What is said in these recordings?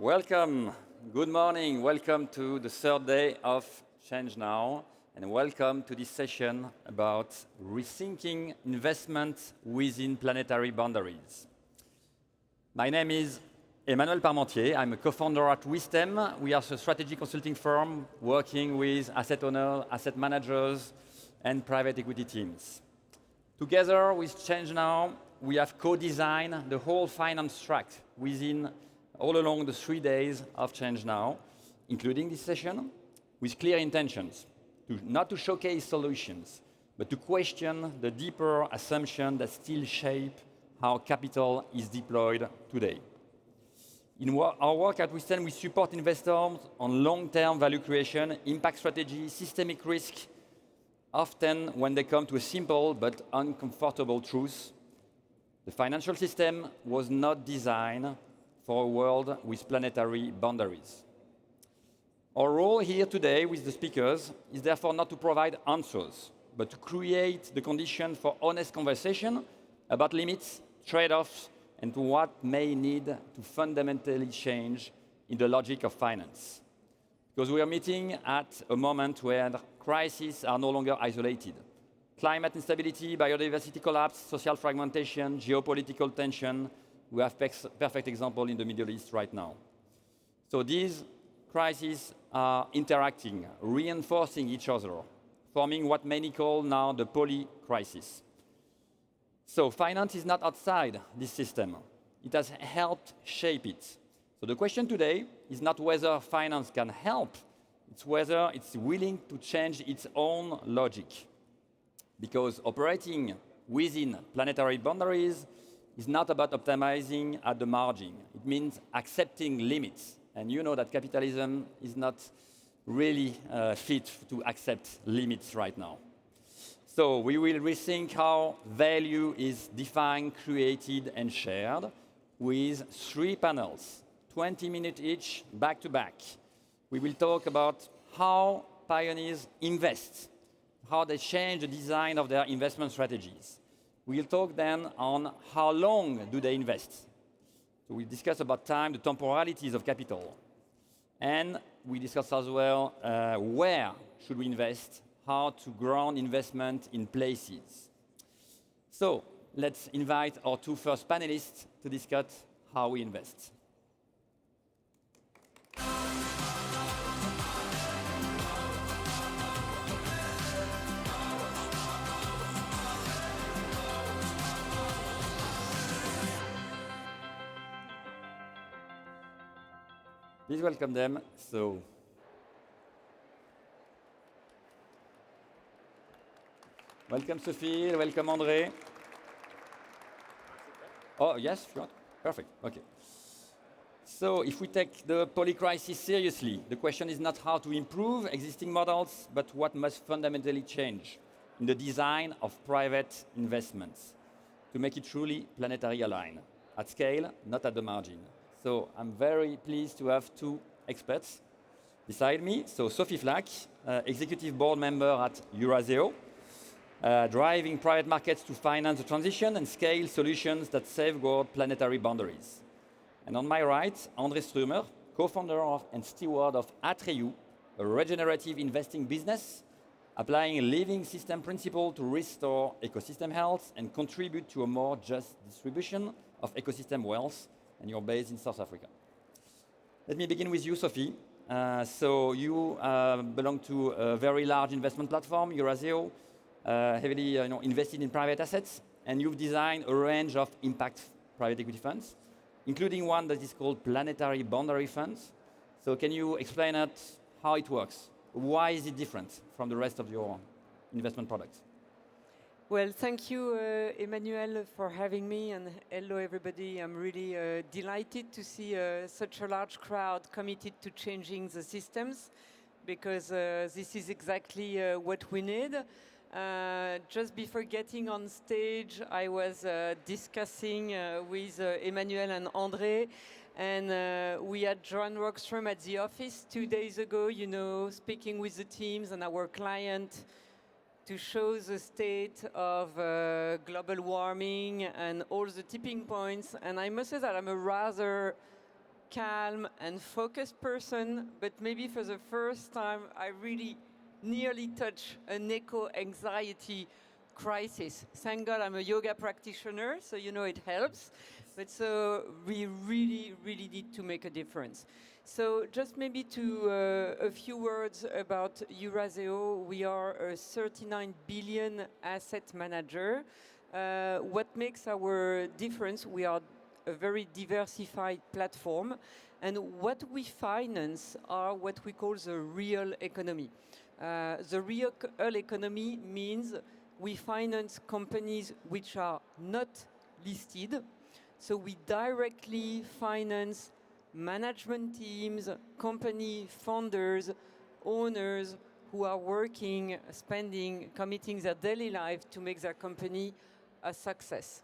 Welcome. Good morning. Welcome to the third day of ChangeNOW, and welcome to this session about rethinking investment within planetary boundaries. My name is Emmanuel Parmentier. I'm a co-founder at Weastem. We are a strategy consulting firm working with asset owners, asset managers, and private equity teams. Together with ChangeNOW, we have co-designed the whole finance track within all along the 3 days of ChangeNOW, including this session, with clear intentions, not to showcase solutions, but to question the deeper assumptions that still shape how capital is deployed today. In our work at Weastem, we support investors on long-term value creation, impact strategy, systemic risk, often when they come to a simple but uncomfortable truth. The financial system was not designed for a world with planetary boundaries. Our role here today with the speakers is therefore not to provide answers, but to create the condition for honest conversation about limits, trade-offs, and to what may need to fundamentally change in the logic of finance. Because we are meeting at a moment where crises are no longer isolated. Climate instability, biodiversity collapse, social fragmentation, geopolitical tension. We have perfect example in the Middle East right now. So these crises are interacting, reinforcing each other, forming what many call now the poly-crisis. So finance is not outside this system. It has helped shape it. So the question today is not whether finance can help, it's whether it's willing to change its own logic. Because operating within planetary boundaries is not about optimizing at the margin. It means accepting limits. And you know that capitalism is not really fit to accept limits right now. So we will rethink how value is defined, created, and shared with 3 panels, 20 minutes each, back to back. We will talk about how pioneers invest, how they change the design of their investment strategies. We'll talk then on how long do they invest. So we discuss about time, the temporalities of capital. And we discuss as well where should we invest, how to ground investment in places. So let's invite our 2 first panelists to discuss how we invest. Please welcome them. So, welcome Sophie, welcome André. Oh, yes, sure. Perfect, okay. So if we take the polycrisis seriously, the question is not how to improve existing models, but what must fundamentally change in the design of private investments to make it truly planetary aligned, at scale, not at the margin. So I'm very pleased to have 2 experts beside me. So Sophie Flak, executive board member at Eurazeo, driving private markets to finance the transition and scale solutions that safeguard planetary boundaries. And on my right, André Stürmer, co-founder and steward of Atreyu, a regenerative investing business, applying a living system principle to restore ecosystem health and contribute to a more just distribution of ecosystem wealth, and you're based in South Africa. Let me begin with you, Sophie. So you belong to a very large investment platform, Eurazeo, heavily invested in private assets, and you've designed a range of impact private equity funds, including one that is called Planetary Boundary Funds. So can you explain us how it works? Why is it different from the rest of your investment products? Well, thank you, Emmanuel, for having me, and hello, everybody. I'm really delighted to see such a large crowd committed to changing the systems, because this is exactly what we need. Just before getting on stage, I was discussing with Emmanuel and André, and we had John Rockstrom at the office 2 days ago, speaking with the teams and our client to show the state of global warming and all the tipping points. And I must say that I'm a rather calm and focused person, but maybe for the first time, I really nearly touch an eco-anxiety crisis. Thank God I'm a yoga practitioner, so you know it helps. But so we really, really need to make a difference. So just maybe to a few words about Eurazeo. We are a 39 billion asset manager. What makes our difference? We are a very diversified platform, and what we finance are what we call the real economy. The real economy means we finance companies which are not listed, so we directly finance management teams, company founders, owners who are working, spending, committing their daily life to make their company a success.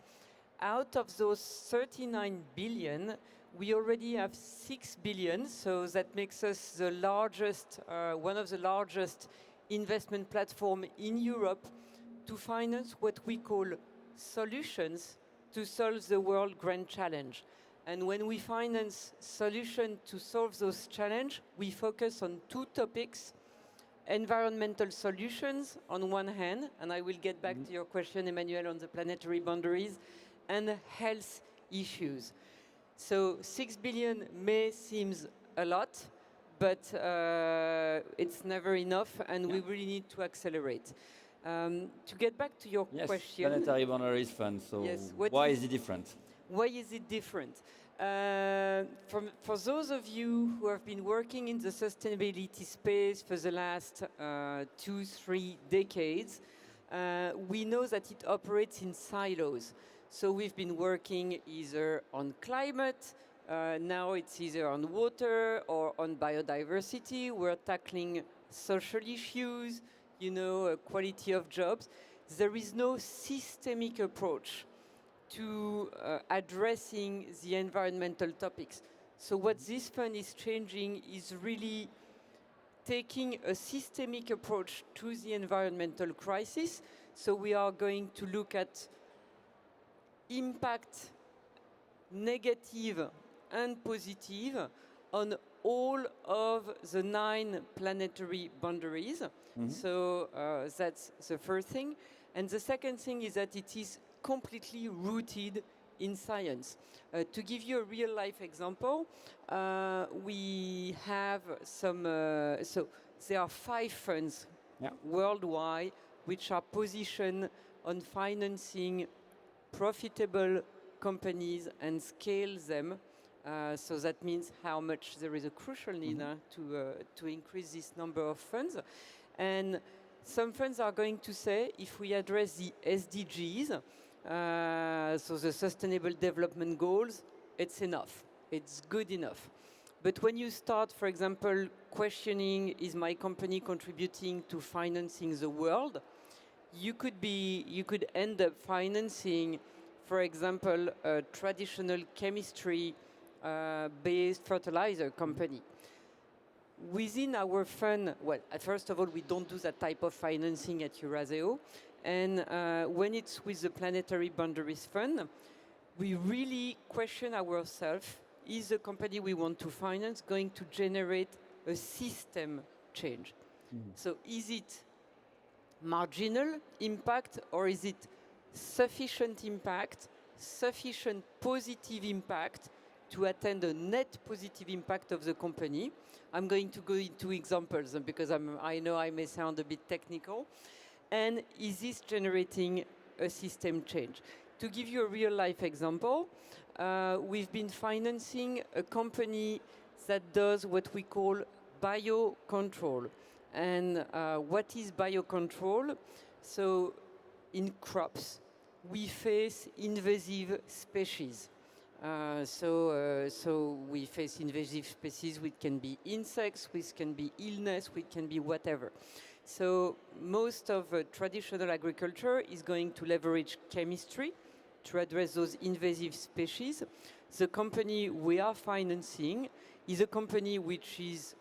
Out of those 39 billion, we already have 6 billion, so that makes us the largest, one of the largest investment platform in Europe to finance what we call solutions to solve the world grand challenge. And when we finance solutions to solve those challenges, we focus on two topics: environmental solutions on one hand, and I will get back to your question, Emmanuel, on the planetary boundaries, and health issues. So 6 billion may seem a lot, but it's never enough, and we really need to accelerate. To get back to your question. Planetary Boundaries Fund. So yes, why is it different? Why is it different? For those of you who have been working in the sustainability space for the last 2-3 decades, we know that it operates in silos. So we've been working either on climate, now it's either on water or on biodiversity. We're tackling social issues, you know, quality of jobs. There is no systemic approach to addressing the environmental topics. So what this fund is changing is really taking a systemic approach to the environmental crisis. So we are going to look at impact, negative and positive, on all of the 9 planetary boundaries. So that's the first thing. And the second thing is that it is completely rooted in science. To give you a real life example, we have some, so there are 5 funds worldwide which are positioned on financing profitable companies and scale them. So that means how much there is a crucial need to increase this number of funds. And some funds are going to say, if we address the SDGs, so the Sustainable Development Goals, it's enough. It's good enough. But when you start, for example, questioning, is my company contributing to financing the world? You could end up financing, for example, a traditional chemistry-based fertilizer company. Within our fund, well, first of all, we don't do that type of financing at Eurazeo. And when it's with the Planetary Boundaries Fund, we really question ourselves, is the company we want to finance going to generate a system change? So is it marginal impact, or is it sufficient impact, sufficient positive impact to attain the net positive impact of the company? I'm going to go into examples because I know I may sound a bit technical. And is this generating a system change? To give you a real life example, we've been financing a company that does what we call biocontrol. And what is biocontrol? So in crops, we face invasive species. So we face invasive species, which can be insects, which can be illness, which can be whatever. So most of traditional agriculture is going to leverage chemistry to address those invasive species. The company we are financing is a company which is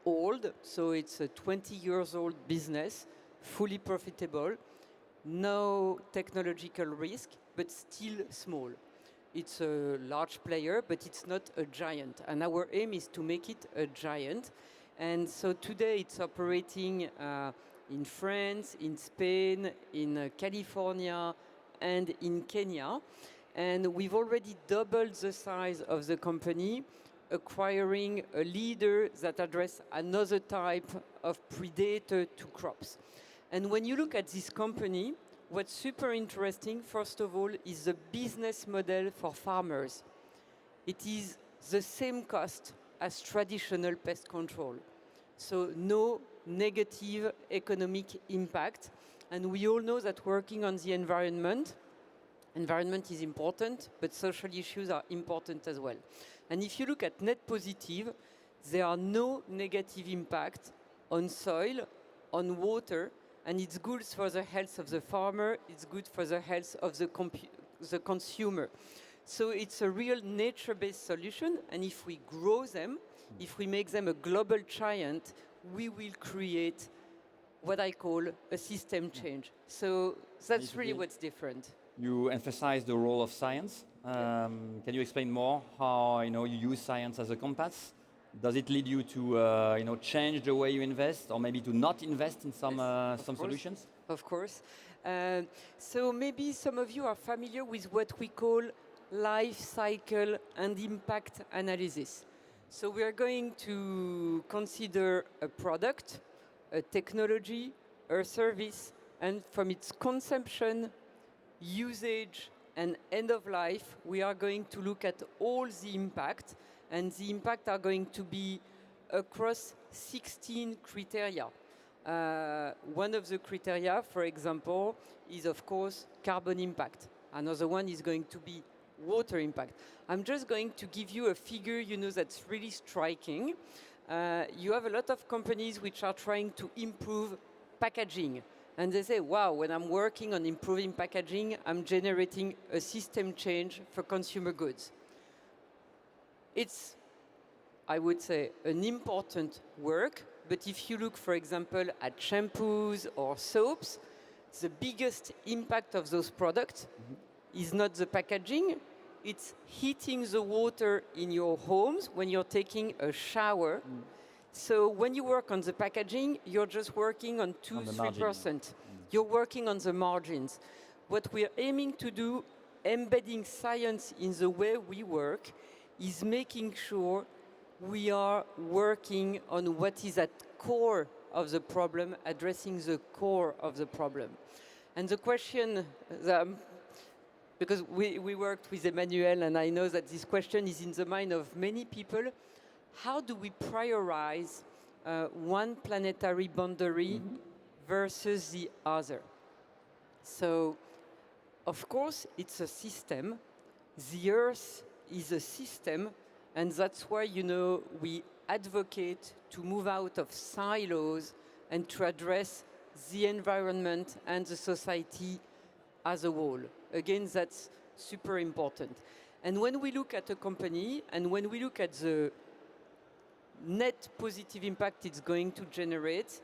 old, so it's a 20 years old business, fully profitable, no technological risk, but still small. It's a large player, but it's not a giant. And our aim is to make it a giant. And so today it's operating in France, in Spain, in California, and in Kenya. And we've already doubled the size of the company, acquiring a leader that addresses another type of predator to crops. And when you look at this company, what's super interesting, first of all, is the business model for farmers. It is the same cost as traditional pest control. So no negative economic impact. And we all know that working on the environment is important, but social issues are important as well. And if you look at net positive, there are no negative impact on soil, on water, and it's good for the health of the farmer, it's good for the health of the consumer. So it's a real nature-based solution, and if we grow them, if we make them a global giant, we will create what I call a system change. So that's really what's different. You emphasize the role of science. Can you explain more how you use science as a compass? Does it lead you to change the way you invest, or maybe to not invest in some solutions? Of course. So maybe some of you are familiar with what we call life cycle and impact analysis. So we are going to consider a product, a technology, a service, and from its consumption, usage, and end of life, we are going to look at all the impact, and the impact are going to be across 16 criteria. One of the criteria, for example, is of course carbon impact. Another one is going to be water impact. I'm just going to give you a figure, that's really striking. You have a lot of companies which are trying to improve packaging. And they say, wow, when I'm working on improving packaging, I'm generating a system change for consumer goods. It's, I would say, an important work. But if you look, for example, at shampoos or soaps, the biggest impact of those products is not the packaging, it's heating the water in your homes when you're taking a shower. So when you work on the packaging, you're just working on 2-3%. You're working on the margins. What we're aiming to do, embedding science in the way we work, is making sure we are working on what is at core of the problem, addressing the core of the problem. And the question, because we worked with Emmanuel, and I know that this question is in the mind of many people, how do we prioritize one planetary boundary versus the other? So, of course, it's a system. The Earth is a system, and that's why, we advocate to move out of silos and to address the environment and the society as a whole. Again, that's super important. And when we look at a company, and when we look at the net positive impact it's going to generate,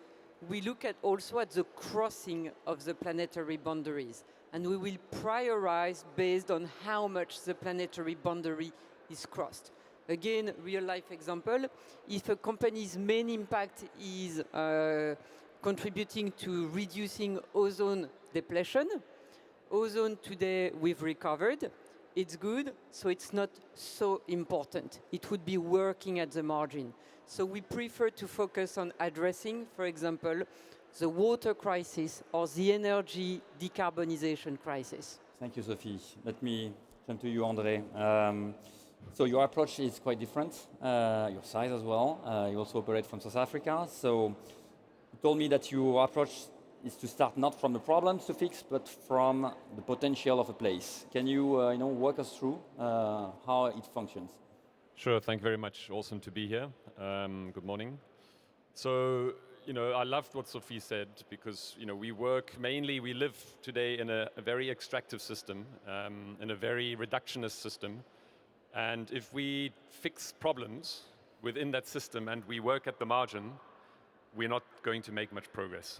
we look at also at the crossing of the planetary boundaries. And we will prioritize based on how much the planetary boundary is crossed. Again, real life example, if a company's main impact is contributing to reducing ozone depletion, ozone today we've recovered, it's good, so it's not so important. It would be working at the margin. So we prefer to focus on addressing, for example, the water crisis or the energy decarbonization crisis. Thank you, Sophie. Let me turn to you, André. So your approach is quite different, your size as well. You also operate from South Africa. So you told me that your approach is to start not from the problems to fix, but from the potential of a place. Can you, walk us through how it functions? Sure, thank you very much. Awesome to be here. Good morning. So, I loved what Sophie said because, we live today in a very extractive system, in a very reductionist system. And if we fix problems within that system and we work at the margin, we're not going to make much progress.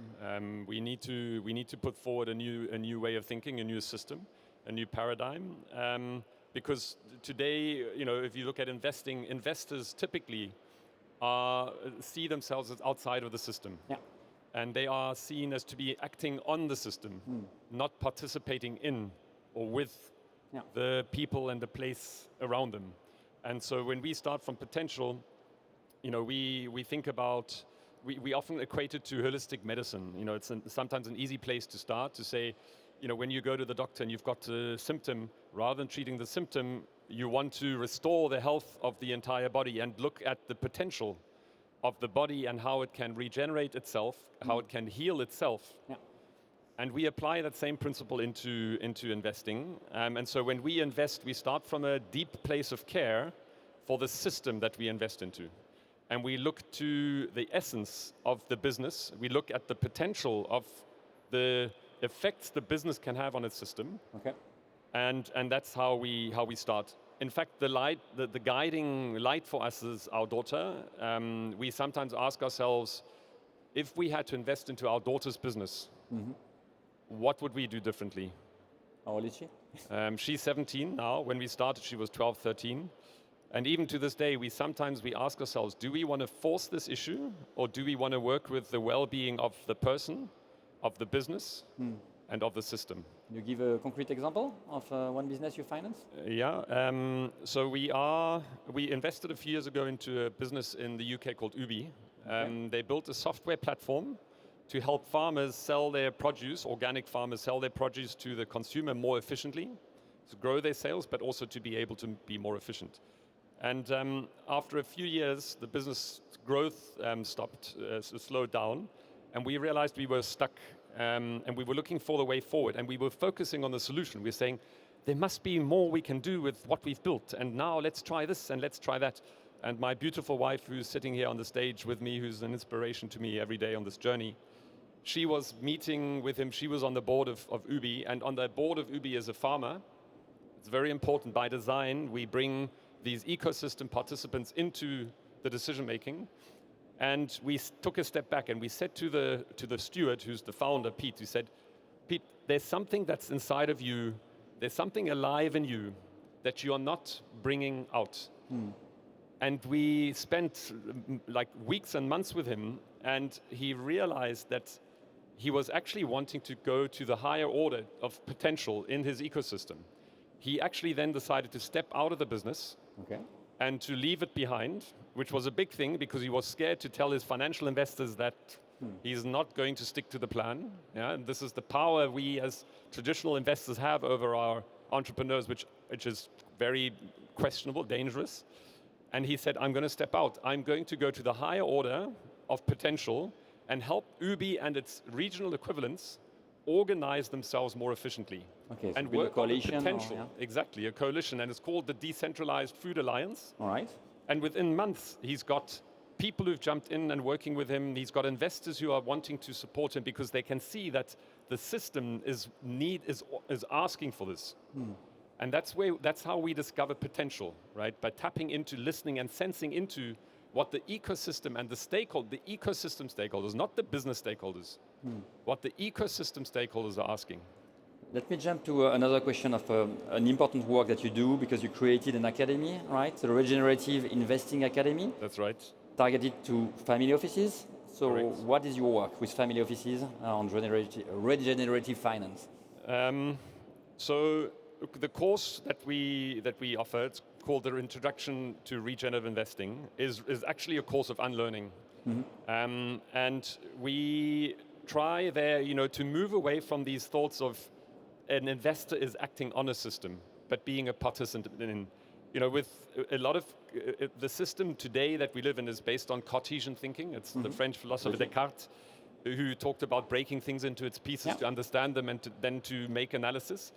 We need to put forward a new way of thinking, a new system, a new paradigm, Because today, if you look at investing, investors typically see themselves as outside of the system. Yeah. And they are seen as to be acting on the system, not participating in or with the people and the place around them. And so when we start from potential, we think about, we often equate it to holistic medicine. It's sometimes an easy place to start to say, when you go to the doctor and you've got a symptom, rather than treating the symptom, you want to restore the health of the entire body and look at the potential of the body and how it can regenerate itself, how it can heal itself. Yeah. And we apply that same principle into investing. And so when we invest, we start from a deep place of care for the system that we invest into. And we look to the essence of the business. We look at the potential of the effects the business can have on its system. Okay. And that's how we start. In fact, the guiding light for us is our daughter. We sometimes ask ourselves, if we had to invest into our daughter's business, what would we do differently? How old is she? She's 17 now. When we started, she was 12, 13. And even to this day, we sometimes ask ourselves, do we want to force this issue, or do we want to work with the well-being of the person, of the business, and of the system? Can you give a concrete example of one business you finance? So we invested a few years ago into a business in the UK called Ubi. They built a software platform to help farmers sell their produce, organic farmers sell their produce to the consumer more efficiently, to grow their sales, but also to be able to be more efficient. And after a few years, the business growth slowed down, and we realized we were stuck, and we were looking for the way forward, and we were focusing on the solution. We were saying, there must be more we can do with what we've built, and now let's try this and let's try that. And my beautiful wife, who's sitting here on the stage with me, who's an inspiration to me every day on this journey, she was meeting with him. She was on the board of Ubi, and on the board of Ubi as a farmer, it's very important. By design, we bring these ecosystem participants into the decision making, and we took a step back and we said to the steward, who's the founder, Pete, we said, Pete, there's something that's inside of you, there's something alive in you that you are not bringing out. And we spent like weeks and months with him, and he realized that he was actually wanting to go to the higher order of potential in his ecosystem. He actually then decided to step out of the business and to leave it behind, which was a big thing because he was scared to tell his financial investors that he's not going to stick to the plan. Yeah? And this is the power we as traditional investors have over our entrepreneurs, which is very questionable, dangerous. And he said, I'm going to step out. I'm going to go to the higher order of potential and help Ubi and its regional equivalents organize themselves more efficiently. Okay, so and build a work on the coalition. potential. Exactly, a coalition, and it's called the Decentralized Food Alliance. All right. And within months, he's got people who've jumped in and working with him. He's got investors who are wanting to support him because they can see that the system is asking for this. And that's how we discover potential, right? By tapping into, listening, and sensing into what the ecosystem and the ecosystem stakeholders, not the business stakeholders, what the ecosystem stakeholders are asking. Let me jump to another question of an important work that you do, because you created an academy, right? The Regenerative Investing Academy. That's right. Targeted to family offices. So Correct. what is your work with family offices on regenerative finance? So the course that we offer, it's called the Introduction to Regenerative Investing, is actually a course of unlearning. And we try there, to move away from these thoughts of an investor is acting on a system, but being a participant in, with a lot of the system today that we live in is based on Cartesian thinking. It's the French philosopher Descartes who talked about breaking things into its pieces to understand them and then to make analysis.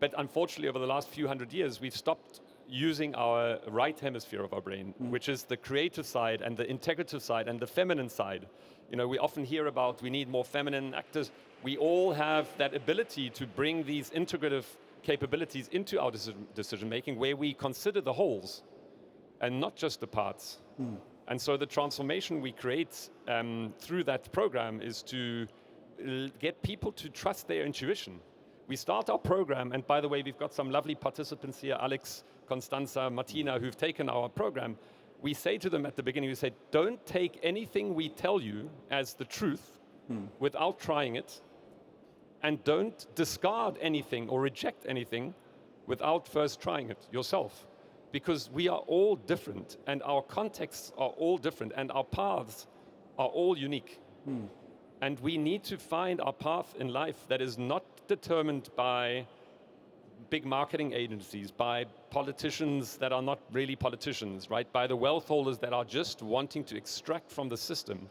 But unfortunately, over the last few hundred years, we've stopped using our right hemisphere of our brain, which is the creative side and the integrative side and the feminine side. We often hear about we need more feminine actors. We all have that ability to bring these integrative capabilities into our decision making, where we consider the wholes and not just the parts. And so the transformation we create through that program is to get people to trust their intuition. We start our program, and by the way, we've got some lovely participants here, Alex, Constanza, Martina, who've taken our program. We say to them at the beginning, we say, don't take anything we tell you as the truth without trying it, and don't discard anything or reject anything without first trying it yourself. Because we are all different, and our contexts are all different, and our paths are all unique. And we need to find our path in life that is not determined by big marketing agencies, by politicians that are not really politicians, right? By the wealth holders that are just wanting to extract from the system,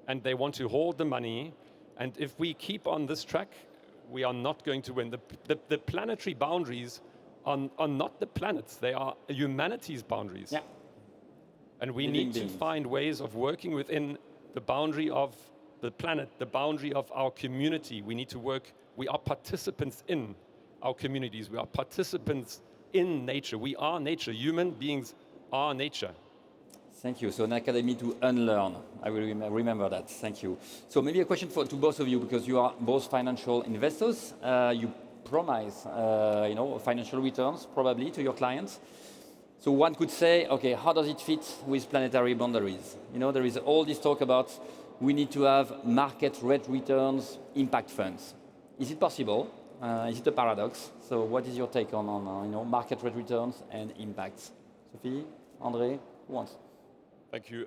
and they want to hoard the money. And if we keep on this track, we are not going to win. The planetary boundaries are not the planets, they are humanity's boundaries. Yeah. And we need to find ways of working within the boundary of the planet, the boundary of our community. We need to work, we are participants in our communities, we are participants in nature. We are nature, human beings are nature. Thank you. So an academy to unlearn. I will remember that. Thank you. So maybe a question to both of you, because you are both financial investors. You promise, financial returns probably to your clients. So one could say, okay, how does it fit with planetary boundaries? There is all this talk about we need to have market rate returns, impact funds. Is it possible? Is it a paradox? So what is your take on market rate returns and impacts? Sophie, André, who wants? Thank you.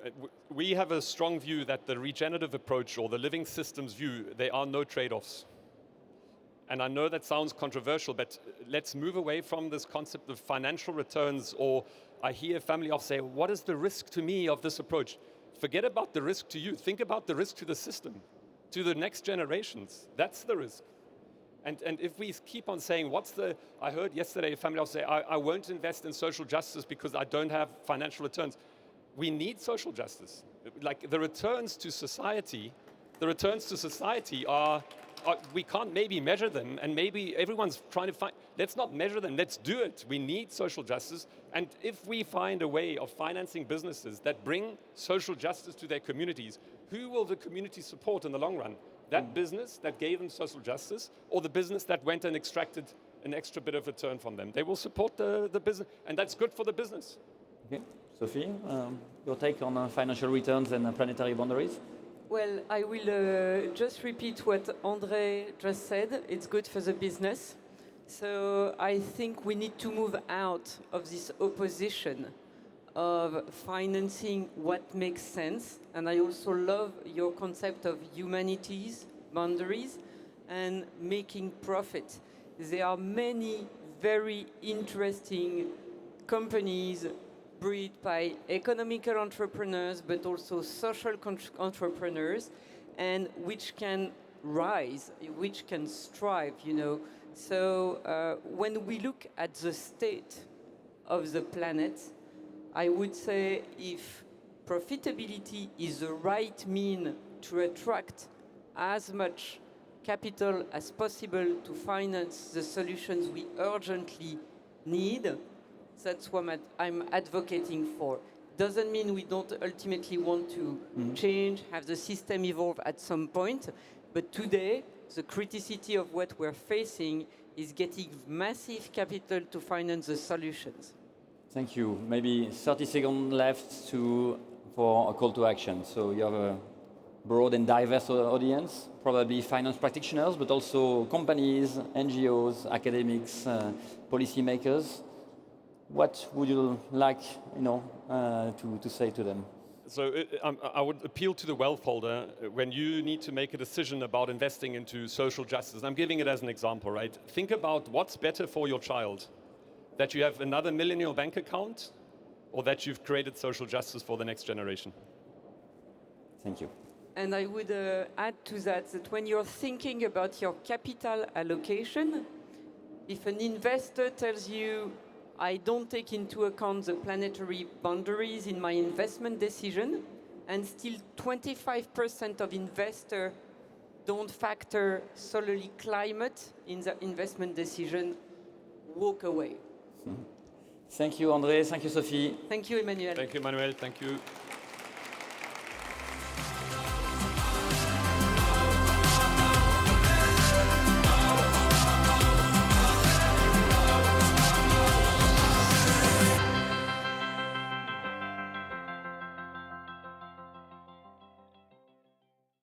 We have a strong view that the regenerative approach or the living systems view, there are no trade-offs. And I know that sounds controversial, but let's move away from this concept of financial returns, or I hear family office say, what is the risk to me of this approach? Forget about the risk to you. Think about the risk to the system, to the next generations. That's the risk. And if we keep on saying, I heard yesterday a family office say, I won't invest in social justice because I don't have financial returns. We need social justice. Like the returns to society are we can't maybe measure them, and maybe everyone's trying to find, let's not measure them, let's do it. We need social justice, and if we find a way of financing businesses that bring social justice to their communities, who will the community support in the long run? That business that gave them social justice, or the business that went and extracted an extra bit of return from them? They will support the business, and that's good for the business. Okay. Sophie, your take on financial returns and planetary boundaries? Well, I will just repeat what André just said. It's good for the business. So I think we need to move out of this opposition of financing what makes sense. And I also love your concept of humanity's boundaries and making profit. There are many very interesting companies bred by economical entrepreneurs, but also social entrepreneurs, and which can rise, which can strive, So when we look at the state of the planet, I would say if profitability is the right mean to attract as much capital as possible to finance the solutions we urgently need, that's what I'm advocating for. Doesn't mean we don't ultimately want to change, have the system evolve at some point, but today, the criticity of what we're facing is getting massive capital to finance the solutions. Thank you. Maybe 30 seconds left for a call to action. So you have a broad and diverse audience, probably finance practitioners, but also companies, NGOs, academics, policymakers. What would you like, to say to them? So I would appeal to the wealth holder when you need to make a decision about investing into social justice. I'm giving it as an example, right? Think about what's better for your child. That you have another $1 million in your bank account, or that you've created social justice for the next generation? Thank you. And I would add to that when you're thinking about your capital allocation, if an investor tells you, I don't take into account the planetary boundaries in my investment decision, and still 25% of investors don't factor solely climate in the investment decision, walk away. Thank you, André. Thank you, Sophie. Thank you, Emmanuel. Thank you, Emmanuel. Thank you.